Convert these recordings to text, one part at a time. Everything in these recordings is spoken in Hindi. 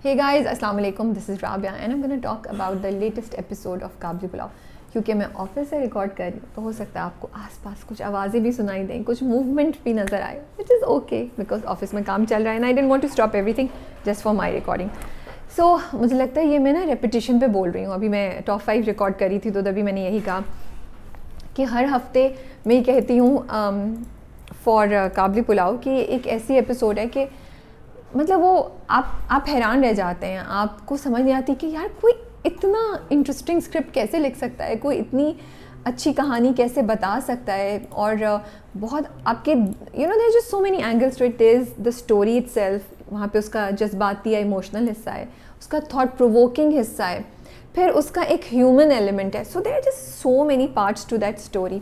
Hey guys, Assalamu alaikum. This is Rabia and I'm going to talk about the latest episode of काबली pulao. क्योंकि मैं ऑफिस से रिकॉर्ड कर रही हूँ तो हो सकता है आपको आसपास कुछ आवाज़ें भी सुनाई दें, कुछ मूवमेंट भी नज़र आए, which is okay because office में काम चल रहा है and I didn't want to stop everything just for my recording. So मुझे लगता है ये मैं ना रेपिटेशन पे बोल रही हूँ. अभी मैं टॉप 5 रिकॉर्ड करी थी तो तभी मैंने यही कहा कि हर हफ्ते मैं ये कहती हूँ फॉर काबली पुलाव कि एक ऐसी एपिसोड है कि मतलब वो आप हैरान रह जाते हैं. आपको समझ नहीं आती कि यार कोई इतना इंटरेस्टिंग स्क्रिप्ट कैसे लिख सकता है, कोई इतनी अच्छी कहानी कैसे बता सकता है. और बहुत आपके there just so many angles to it. There is the story itself, वहाँ पे उसका जज्बाती या इमोशनल हिस्सा है, उसका थॉट प्रोवोकिंग हिस्सा है, फिर उसका एक ह्यूमन एलिमेंट है. So there are just so many parts to that story.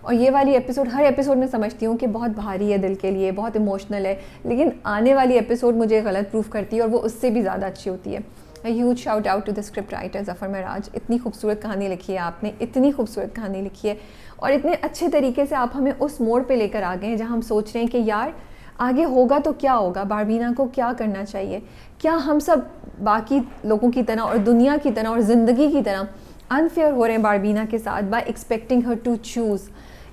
और ये वाली एपिसोड हर एपिसोड में समझती हूँ कि बहुत भारी है दिल के लिए, बहुत इमोशनल है, लेकिन आने वाली एपिसोड मुझे गलत प्रूफ करती है और वो उससे भी ज़्यादा अच्छी होती है. A huge shout out to the script writer Zafar Meraj. इतनी खूबसूरत कहानी लिखी है आपने, इतनी खूबसूरत कहानी लिखी है और इतने अच्छे तरीके से आप हमें उस मोड़ पे लेकर आ गए हैं जहाँ हम सोच रहे हैं कि यार आगे होगा तो क्या होगा, बारबीना को क्या करना चाहिए, क्या हम सब बाकी लोगों की तरह और दुनिया की तरह और ज़िंदगी की तरह अनफेयर हो रहे हैं बारबीना के साथ by expecting her to choose.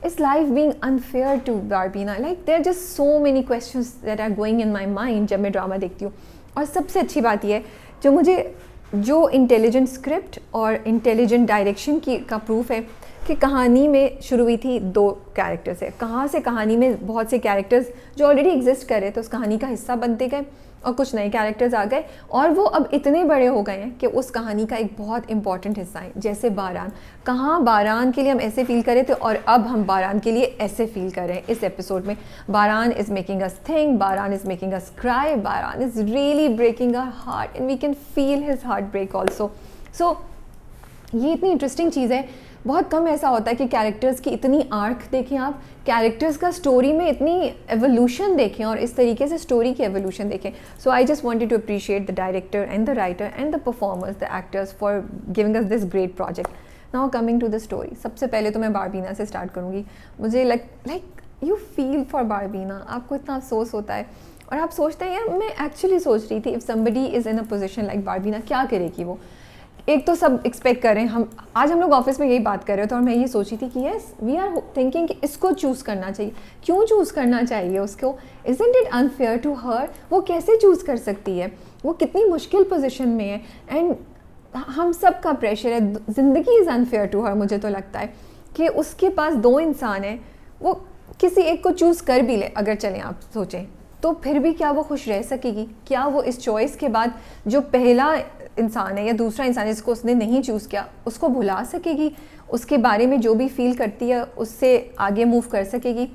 Is life being unfair to Barbina? Like there are just so many questions that are going in my mind जब मैं ड्रामा देखती हूँ. और सबसे अच्छी बात यह है जो इंटेलिजेंट स्क्रिप्ट और इंटेलिजेंट डायरेक्शन की का प्रूफ है कि कहानी में शुरू हुई थी 2 कैरेक्टर से. कहाँ से कहानी में बहुत से कैरेक्टर्स जो ऑलरेडी एग्जिस्ट कर रहे थे उस कहानी का हिस्सा बनते गए और कुछ नए कैरेक्टर्स आ गए और वो अब इतने बड़े हो गए हैं कि उस कहानी का एक बहुत इंपॉर्टेंट हिस्सा है. जैसे बारान, कहाँ बारान के लिए हम ऐसे फील कर रहे थे और अब हम बारान के लिए ऐसे फील कर रहे हैं इस एपिसोड में. Baran is making us think, Baran is making us cry, Baran is really breaking our heart and we can feel his heart break also. So ये इतनी इंटरेस्टिंग चीज़ है. बहुत कम ऐसा होता है कि कैरेक्टर्स की इतनी आर्क देखें आप, कैरेक्टर्स का स्टोरी में इतनी एवोल्यूशन देखें और इस तरीके से स्टोरी की एवोल्यूशन देखें. So I just wanted to appreciate the director and the writer and the performers, the actors for giving us this great project. Now coming to the story, सबसे पहले तो मैं बारबीना से स्टार्ट करूँगी. मुझे like you feel for Barbina, आपको इतना अफसोस होता है और आप सोचते हैं यार मैं एक्चुअली सोच रही थी if somebody is in a position like Barbina क्या करेगी वो. एक तो सब एक्सपेक्ट कर रहे हैं, हम लोग ऑफिस में यही बात कर रहे थे और मैं ये सोची थी कि यस वी आर थिंकिंग कि इसको चूज़ करना चाहिए. क्यों चूज़ करना चाहिए उसको? Isn't it unfair to her? वो कैसे चूज़ कर सकती है? वो कितनी मुश्किल पोजीशन में है एंड हम सब का प्रेशर है. ज़िंदगी इज़ अनफेयर टू हर. मुझे तो लगता है कि उसके पास 2 इंसान हैं, वो किसी एक को चूज़ कर भी ले अगर चलें आप सोचें तो फिर भी क्या वो खुश रह सकेगी? क्या वो इस चॉइस के बाद जो पहला इंसान है या दूसरा इंसान जिसको उसने नहीं चूज़ किया उसको भुला सकेगी? उसके बारे में जो भी फील करती है उससे आगे मूव कर सकेगी?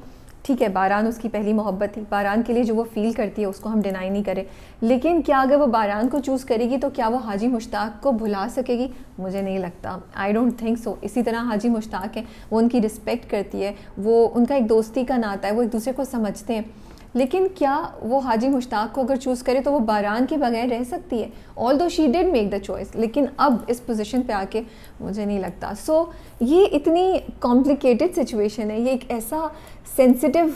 ठीक है, बारान उसकी पहली मोहब्बत थी, बारान के लिए जो वो फील करती है उसको हम डिनाई नहीं करें, लेकिन क्या अगर वो बारान को चूज़ करेगी तो क्या वो हाजी मुश्ताक को भुला सकेगी? मुझे नहीं लगता. I don't think so. इसी तरह हाजी मुश्ताक है, वो उनकी रिस्पेक्ट करती है, वो उनका एक दोस्ती का नाता है, वो एक दूसरे को समझते हैं, लेकिन क्या वो हाजी मुश्ताक को अगर चूज़ करे तो वो बारान के बगैर रह सकती है? Although she did make the choice, लेकिन अब इस पोजीशन पे आके मुझे नहीं लगता. सो ये इतनी कॉम्प्लिकेटेड सिचुएशन है, ये एक ऐसा सेंसिटिव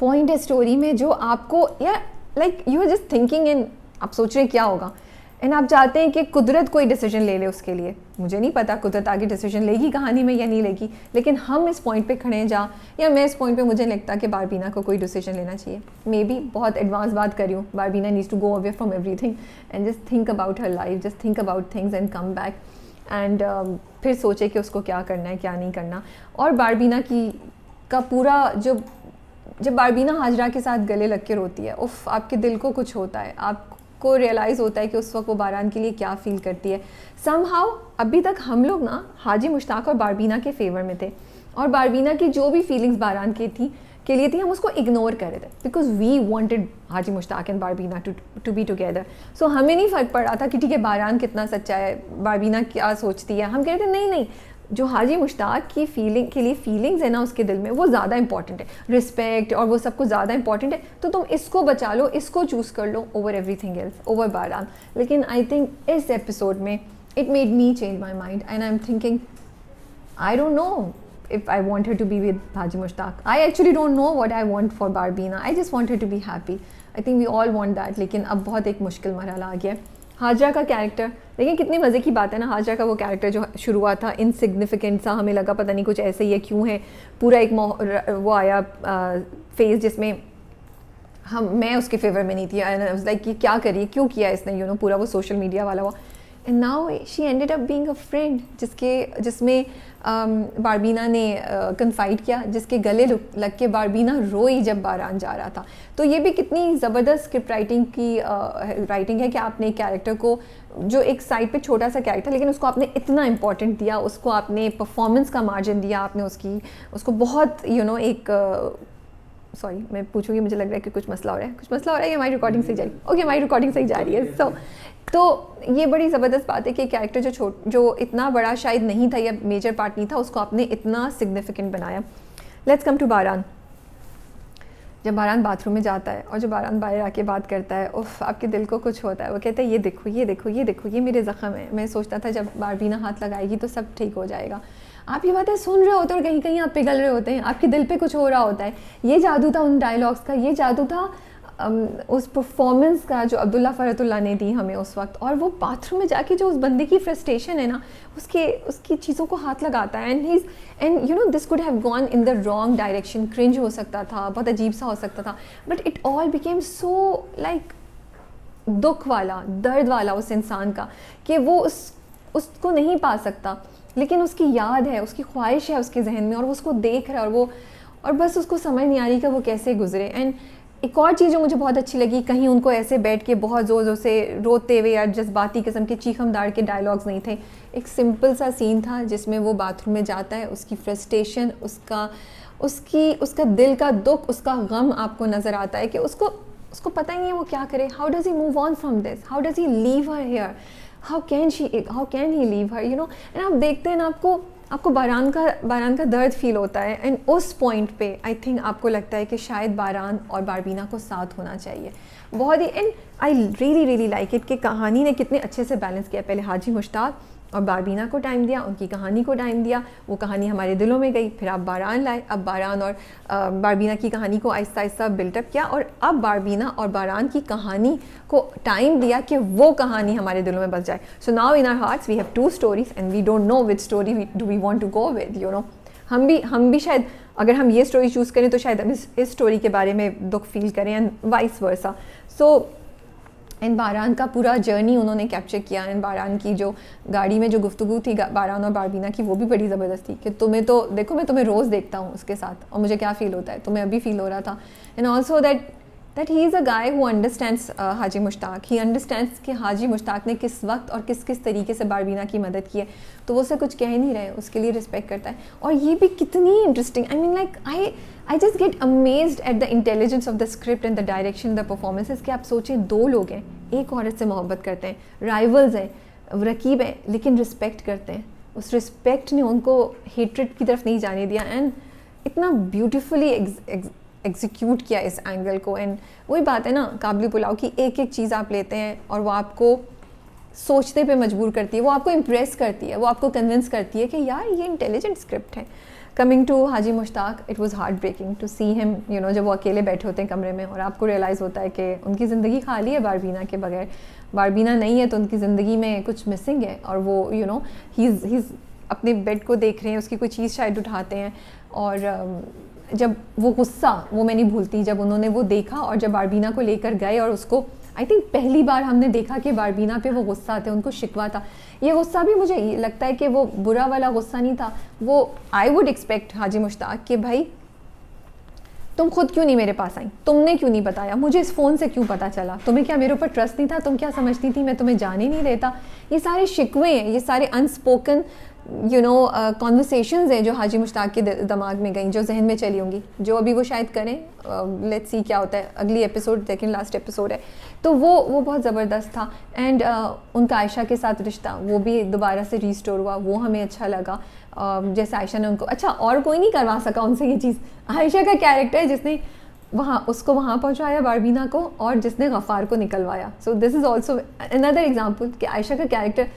पॉइंट है स्टोरी में जो आपको या like you are just thinking and आप सोच रहे हैं क्या होगा एंड आप चाहते हैं कि कुदरत कोई डिसीजन ले ले उसके लिए. मुझे नहीं पता कुदरत आगे डिसीजन लेगी कहानी में या नहीं लेगी, लेकिन हम इस पॉइंट पे खड़े हैं जहाँ, या मैं इस पॉइंट पे मुझे लगता कि बारबीना को कोई डिसीजन लेना चाहिए. मे बी बहुत एडवांस बात कर रही हूँ. Barbina needs to go away from everything and just think about her life, just think about things and come back and फिर सोचे कि उसको क्या करना है क्या नहीं करना. और बारबीना की का पूरा जब बारबीना हाजरा के साथ गले लग के रोती है, उफ़ आपके दिल को कुछ होता है, आपको रियलाइज़ होता है कि उस वक्त वो बारान के लिए क्या फ़ील करती है. समहाउ अभी तक हम लोग ना हाजी मुश्ताक और बारबीना के फेवर में थे और बारबीना की जो भी फीलिंग्स बारान के लिए थी हम उसको इग्नोर कर रहे थे because we wanted Haji Mushtaq and Barbina to be together. So हमें नहीं फ़र्क पड़ रहा था कि ठीक है बारान कितना सच्चा है, बारबीना क्या सोचती है. हम कह रहे थे नहीं, जो हाजी मुश्ताक की फीलिंग के लिए फीलिंग्स है ना उसके दिल में वो ज़्यादा इंपॉर्टेंट है, रिस्पेक्ट और वो सब कुछ ज़्यादा इंपॉर्टेंट है, तो तुम इसको बचा लो, इसको चूज़ कर लो ओवर एवरीथिंग एल्स, ओवर बारान. लेकिन आई थिंक इस एपिसोड में it made me change my mind and I am thinking I don't know if I want her to be with Haji Mushtaq. I actually don't know what I want for Barbina. I just want her to be happy. I think we all want that, लेकिन अब बहुत एक मुश्किल मरहला आ गया है। हाजरा का कैरेक्टर देखिए कितनी मज़े की बात है ना। हाजरा का वो कैरेक्टर जो शुरू हुआ था इनसिग्निफिकेंट सा, हमें लगा पता नहीं कुछ ऐसे ही है, क्यों है, पूरा एक वो आया फेज़ जिसमें मैं उसके फेवर में नहीं थी। आई वाज लाइक कि क्या करिए, क्यों किया इसने, पूरा वो सोशल मीडिया वाला हुआ। And now she ended up being a friend जिसमें बारबीना ने कन्फाइड किया, जिसके गले लग के बारबीना रोई जब बारान जा रहा था। तो ये भी कितनी ज़बरदस्त स्क्रिप्ट राइटिंग की राइटिंग है कि आपने एक कैरेक्टर को, जो एक साइड पे छोटा सा कैरेक्टर, लेकिन उसको आपने इतना इंपॉर्टेंट दिया, उसको आपने परफॉर्मेंस का मार्जिन दिया, आपने उसको बहुत एक सॉरी मैं पूछूंगी, मुझे लग रहा है कि कुछ मसला हो रहा है, हमारी रिकॉर्डिंग सही जा रही है। ओके, हमारी रिकॉर्डिंग सही जा रही है। तो ये बड़ी ज़बरदस्त बात है कि कैरेक्टर जो इतना बड़ा शायद नहीं था या मेजर पार्ट नहीं था, उसको आपने इतना सिग्निफिकेंट बनाया। Let's come to बारान। जब बारान बाथरूम में जाता है और जब बारान बाहर आके बात करता है, उफ, आपके दिल को कुछ होता है। वो कहता है ये देखो ये देखो ये देखो, ये मेरे ज़ख्म है। मैं सोचता था जब बारबीना हाथ लगाएगी तो सब ठीक हो जाएगा। आप ये बातें सुन रहे होते हैं और कहीं कहीं आप पिघल रहे होते हैं, आपके दिल पे कुछ हो रहा होता है। ये जादू था उन डायलॉग्स का, ये जादू था उस परफॉर्मेंस का जो फ़रतुल्लाह ने दी हमें उस वक्त। और वो बाथरूम में जाके जो उस बंदे की फ्रस्ट्रेशन है ना, उसकी चीज़ों को हाथ लगाता है। And this could have gone in the wrong direction, cringe हो सकता था, बहुत अजीब सा हो सकता था, but it all became so like दुख वाला, दर्द वाला उस इंसान का, कि वो उसको नहीं पा सकता, लेकिन उसकी याद है, उसकी ख्वाहिश है उसके जहन में, और वो उसको देख रहा है, और बस उसको समझ नहीं आ रही कि वो कैसे गुजरे। एंड एक और चीज़ जो मुझे बहुत अच्छी लगी, कहीं उनको ऐसे बैठ के बहुत ज़ोर ज़ोर से रोते हुए या जज्बाती किस्म के चीखम दाड़ के डायलॉग्स नहीं थे। एक सिंपल सा सीन था जिसमें वो बाथरूम में जाता है, उसकी फ्रस्ट्रेशन, उसका दिल का दुख, उसका गम आपको नज़र आता है कि उसको पता ही नहीं है वो क्या करे। How does he move on from this, how does he leave her here, how can he leave her, and आप देखते हैं ना, आपको बारान का दर्द फील होता है। एंड उस पॉइंट पे आई थिंक आपको लगता है कि शायद बारान और बारबीना को साथ होना चाहिए। बहुत ही, and I really like it कि कहानी ने कितने अच्छे से बैलेंस किया। पहले हाजी मुश्ताक और बारबीना को टाइम दिया, उनकी कहानी को टाइम दिया, वो कहानी हमारे दिलों में गई। फिर आप बारान लाए, अब बारान और बारबीना की कहानी को आहिस्ता आहिस्ता बिल्टअप किया, और अब बारबीना और बारान की कहानी को टाइम दिया कि वो कहानी हमारे दिलों में बस जाए। So now in our hearts we have 2 stories and we don't know which story do we want to go with, हम भी शायद अगर हम ये स्टोरी चूज़ करें तो शायद हम इस स्टोरी के बारे में दुख फील करें, and vice versa. So and Baran का पूरा जर्नी उन्होंने कैप्चर किया। एंड बारान की जो गाड़ी में जो गुफ्तगू थी बारान और बारबीना की, वो भी बड़ी ज़बरदस्त थी कि तुम्हें तो देखो, मैं तुम्हें रोज़ देखता हूँ उसके साथ और मुझे क्या फ़ील होता है, तुम्हें अभी फ़ील हो रहा था। And also that he is a guy who understands Haji Mushtaq, he understands कि हाजी मुश्ताक ने किस वक्त और किस तरीके से बारबीना की मदद की है, तो वो उसे कुछ कह नहीं रहे, उसके लिए रिस्पेक्ट करता है। और ये भी कितनी interesting, I mean like I just get amazed at the intelligence of the script and the direction, the performances, कि आप सोचें 2 लोग हैं, एक औरत से मोहब्बत करते हैं, राइवल्स हैं, रकीब हैं, लेकिन रिस्पेक्ट करते हैं। उस रिस्पेक्ट ने उनको हेट्रेड की तरफ नहीं जाने दिया, एंड इतना ब्यूटीफुली एग्जीक्यूट किया इस एंगल को। एंड वही बात है ना काबली पुलाव की, एक एक चीज़ आप लेते हैं और वो आपको सोचने पे मजबूर करती है, वो आपको इम्प्रेस करती है, वो आपको कन्विंस करती है कि यार ये इंटेलिजेंट स्क्रिप्ट है। Coming to Haji Mushtaq, it was heart breaking to see him, जब वो अकेले बैठे होते हैं कमरे में और आपको रियलाइज़ होता है कि उनकी ज़िंदगी खाली है बारबीना के बगैर, बारबीना नहीं है तो उनकी ज़िंदगी में कुछ मिसिंग है। और वो he's अपने बेड को देख रहे हैं, उसकी कोई चीज़ शायद उठाते हैं, और जब वो गुस्सा वो मैं नहीं भूलती, जब उन्होंने वो देखा और जब बारबीना को लेकर गए और उसको, आई थिंक पहली बार हमने देखा कि बारबीना पे वो गुस्सा थे, उनको शिकवा था। ये गुस्सा भी मुझे लगता है कि वो बुरा वाला गुस्सा नहीं था, वो आई वुड एक्सपेक्ट हाजी मुश्ताक कि भाई तुम खुद क्यों नहीं मेरे पास आई, तुमने क्यों नहीं बताया, मुझे इस फ़ोन से क्यों पता चला, तुम्हें क्या मेरे ऊपर ट्रस्ट नहीं था, तुम क्या समझती थी मैं तुम्हें जाने नहीं देता। ये सारे शिकवे हैं, ये सारे अनस्पोकन कॉन्वर्सेशंस हैं जो हाजी मुश्ताक के दिमाग में गई, जो जहन में चली होंगी, जो अभी वो शायद करें। लेट्स सी क्या होता है, अगली एपिसोड सेकंड लास्ट एपिसोड है, तो वो बहुत ज़बरदस्त था। एंड उनका आयशा के साथ रिश्ता वो भी दोबारा से रीस्टोर हुआ, वो हमें अच्छा लगा। जैसे आयशा ने उनको, अच्छा और कोई नहीं करवा सका उनसे ये चीज़, आयशा का कैरेक्टर है जिसने उसको वहाँ पहुँचाया बारबीना को, और जिसने गफ़ार को निकलवाया। So this is also another example कि आयशा का character,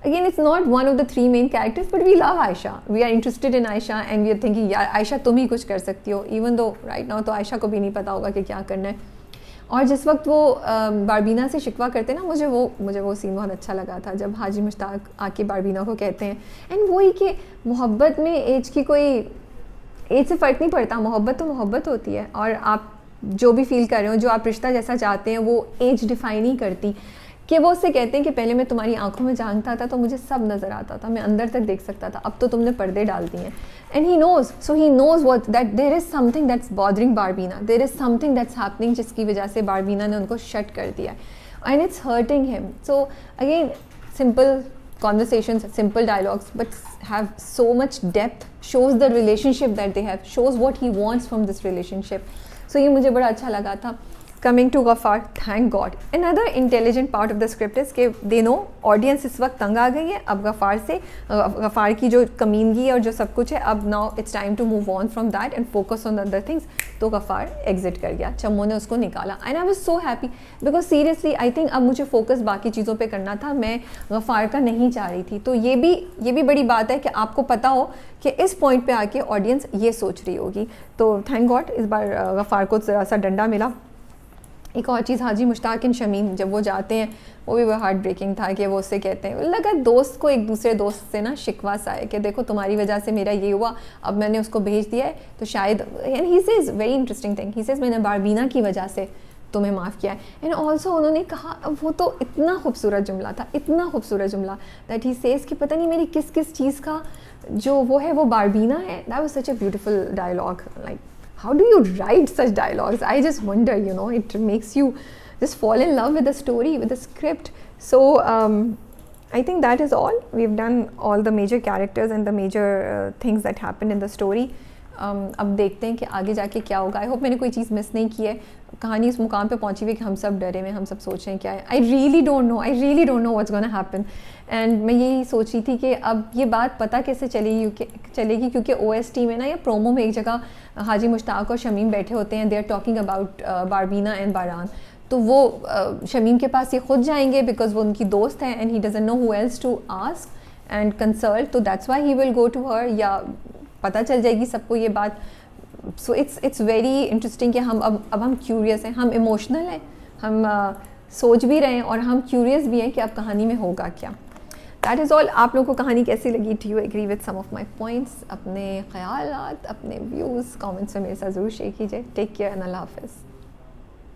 again it's not one of the 3 main characters, but we love Aisha, we are interested in Aisha and we are thinking यार आयशा तुम ही कुछ कर सकती हो, even though right now तो आयशा को भी नहीं पता होगा कि क्या करना है। और जिस वक्त वो बारबीना से शिकवा करते ना, मुझे वो सीन बहुत अच्छा लगा था जब हाजी मुश्ताक आके बारबीना को कहते हैं, एंड वही कि मोहब्बत में एज से फ़र्क नहीं पड़ता, मोहब्बत तो मोहब्बत होती है, और आप जो भी फील कर रहे हो, जो आप रिश्ता जैसा चाहते हैं, वो एज डिफ़ाइन नहीं करती। कि वो उससे कहते हैं कि पहले मैं तुम्हारी आंखों में झांकता था तो मुझे सब नज़र आता था, मैं अंदर तक देख सकता था, अब तो तुमने पर्दे डाल दिए हैं। And he knows what that there is something that's bothering Barbina, there is something that's happening, जिसकी वजह से बारबीना ने उनको शट कर दिया है, and it's hurting him. So again simple conversations, simple dialogues, but have so much depth, shows the relationship that they have, shows what he wants from this relationship. So ये मुझे बड़ा अच्छा लगा था। Coming to Ghaffar, thank God. Another intelligent part of the script is कि they know audience इस वक्त तंग आ गई है अब गफ़ार की जो कमीनगी और जो सब कुछ है, अब now it's time to move on from that and focus on the other things. तो गफ़ार एग्जिट कर गया, चम्मो ने उसको निकाला, and I was so happy because seriously I think अब मुझे फोकस बाकी चीज़ों पे करना था, मैं गफ़ार का नहीं चाह रही थी। तो ये भी बड़ी बात है कि आपको पता हो कि इस पॉइंट पे आके ऑडियंस ये सोच रही होगी। तो थैंक गॉड इस बार गफ़ार को ज़रा सा डंडा मिला। एक और चीज़, हाजी मुश्ताक एंड शमीम जब वो जाते हैं, वो भी हार्ट ब्रेकिंग था कि वो उससे कहते हैं, लगा दोस्त को एक दूसरे दोस्त से ना शिकवा सा है कि देखो तुम्हारी वजह से मेरा ये हुआ, अब मैंने उसको भेज दिया है तो शायद, and he says very interesting thing, he says मैंने बारबीना की वजह से तुम्हें माफ़ किया है। एंड ऑल्सो उन्होंने कहा, वो तो इतना खूबसूरत जुमला था, इतना खूबसूरत जुमला, दैट ही सेज कि पता नहीं मेरी किस किस चीज़ का जो वो है वो बारबीना है। That was such a beautiful dialogue. Like how do you write such dialogues? I just wonder, it makes you just fall in love with the story, with the script. So I think that is all. We've done all the major characters and the major things that happened in the story. अब देखते हैं कि आगे जाके क्या होगा। आई होप मैंने कोई चीज़ मिस नहीं की है। कहानी इस मुकाम पे पहुंची हुई कि हम सब डरे हुए, हम सब सोच रहे हैं क्या है। I really don't know what's gonna happen. And मैं यही सोच रही थी कि अब ये बात पता कैसे चलेगी क्योंकि OST में ना या प्रोमो में एक जगह हाजी मुश्ताक और शमीम बैठे होते हैं, they are talking about Barbina and Baran. तो वो शमीम के पास ये खुद जाएंगे बिकॉज वो उनकी दोस्त है, and he doesn't know who else to ask and consult, तो that's why he will go to her, या पता चल जाएगी सबको ये बात। सो इट्स वेरी इंटरेस्टिंग कि अब हम क्यूरियस हैं, हम इमोशनल हैं, हम सोच भी रहे हैं और हम क्यूरियस भी हैं कि अब कहानी में होगा क्या। That is all. आप लोगों को कहानी कैसी लगी? Do you agree with some of my points? अपने ख्यालात, अपने व्यूज़ कमेंट्स में मेरे साथ ज़रूर शेयर कीजिए। टेक केयर एंड अल्लाह हाफ़िज़।